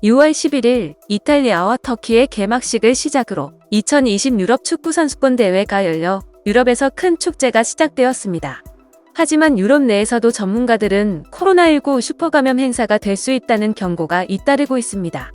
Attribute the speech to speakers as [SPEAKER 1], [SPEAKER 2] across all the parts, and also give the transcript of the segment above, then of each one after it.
[SPEAKER 1] 6월 11일 이탈리아와 터키의 개막식을 시작으로 2020 유럽 축구 선수권 대회가 열려 유럽에서 큰 축제가 시작되었습니다. 하지만 유럽 내에서도 전문가들은 코로나19 슈퍼감염 행사가 될 수 있다는 경고가 잇따르고 있습니다.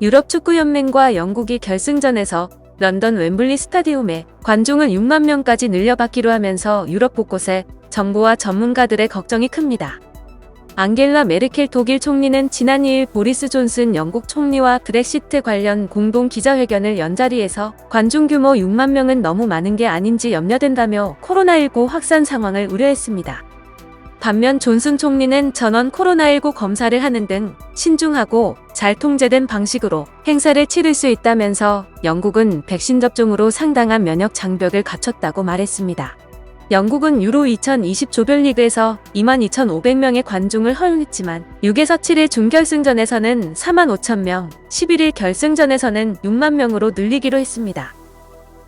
[SPEAKER 1] 유럽축구연맹과 영국이 결승전에서 런던 웸블리 스타디움에 관중을 6만 명까지 늘려받기로 하면서 유럽 곳곳에 정부와 전문가들의 걱정이 큽니다. 앙겔라 메르켈 독일 총리는 지난 2일 보리스 존슨 영국 총리와 브렉시트 관련 공동 기자회견을 연 자리에서 관중 규모 6만 명은 너무 많은 게 아닌지 염려된다며 코로나19 확산 상황을 우려했습니다. 반면 존슨 총리는 전원 코로나19 검사를 하는 등 신중하고 잘 통제된 방식으로 행사를 치를 수 있다면서 영국은 백신 접종으로 상당한 면역 장벽을 갖췄다고 말했습니다. 영국은 유로 2020 조별리그에서 22,500명의 관중을 허용했지만 6에서 7일 준결승전에서는 45,000명, 11일 결승전에서는 6만 명으로 늘리기로 했습니다.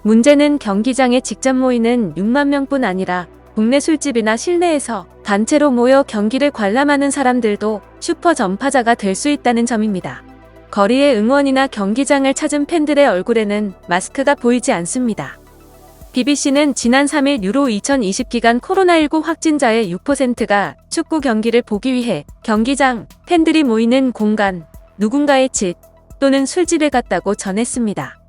[SPEAKER 1] 문제는 경기장에 직접 모이는 6만 명뿐 아니라 국내 술집이나 실내에서 단체로 모여 경기를 관람하는 사람들도 슈퍼 전파자가 될 수 있다는 점입니다. 거리의 응원이나 경기장을 찾은 팬들의 얼굴에는 마스크가 보이지 않습니다. BBC는 지난 3일 유로 2020 기간 코로나19 확진자의 6%가 축구 경기를 보기 위해 경기장, 팬들이 모이는 공간, 누군가의 집 또는 술집에 갔다고 전했습니다.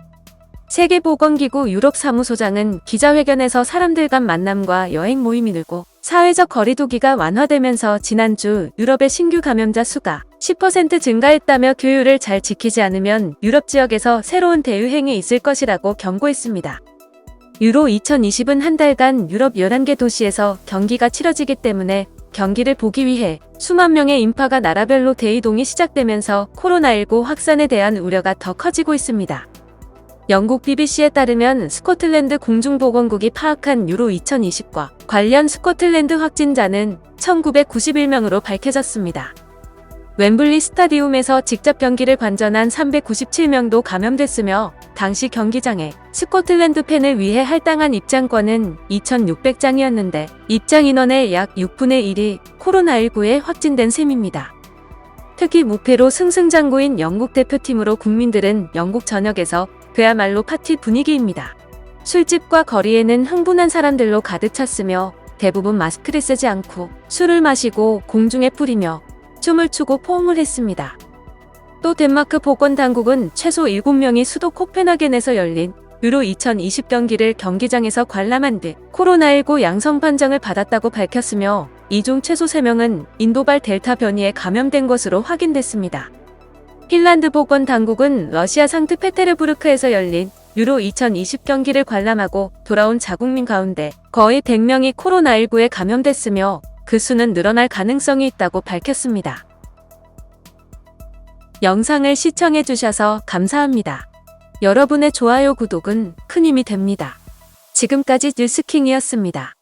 [SPEAKER 1] 세계보건기구 유럽 사무소장은 기자회견에서 사람들 간 만남과 여행 모임이 늘고 사회적 거리두기가 완화되면서 지난주 유럽의 신규 감염자 수가 10% 증가했다며 규율을 잘 지키지 않으면 유럽 지역에서 새로운 대유행이 있을 것이라고 경고했습니다. 유로 2020은 한 달간 유럽 11개 도시에서 경기가 치러지기 때문에 경기를 보기 위해 수만 명의 인파가 나라별로 대이동이 시작되면서 코로나19 확산에 대한 우려가 더 커지고 있습니다. 영국 BBC에 따르면 스코틀랜드 공중보건국이 파악한 유로 2020과 관련 스코틀랜드 확진자는 1991명으로 밝혀졌습니다. 웸블리 스타디움에서 직접 경기를 관전한 397명도 감염됐으며 당시 경기장에 스코틀랜드 팬을 위해 할당한 입장권은 2,600장이었는데 입장 인원의 약 6분의 1이 코로나19에 확진된 셈입니다. 특히 무패로 승승장구인 영국 대표팀으로 국민들은 영국 전역에서 그야말로 파티 분위기입니다. 술집과 거리에는 흥분한 사람들로 가득 찼으며 대부분 마스크를 쓰지 않고 술을 마시고 공중에 뿌리며 춤을 추고 포옹을 했습니다. 또 덴마크 보건당국은 최소 7명이 수도 코펜하겐에서 열린 유로 2020 경기를 경기장에서 관람한 뒤 코로나19 양성 판정을 받았다고 밝혔으며 이 중 최소 3명은 인도발 델타 변이에 감염된 것으로 확인됐습니다. 핀란드 보건당국은 러시아 상트페테르부르크에서 열린 유로 2020 경기를 관람하고 돌아온 자국민 가운데 거의 100명이 코로나19에 감염됐으며 그 수는 늘어날 가능성이 있다고 밝혔습니다. 영상을 시청해주셔서 감사합니다. 여러분의 좋아요, 구독은 큰 힘이 됩니다. 지금까지 뉴스킹이었습니다.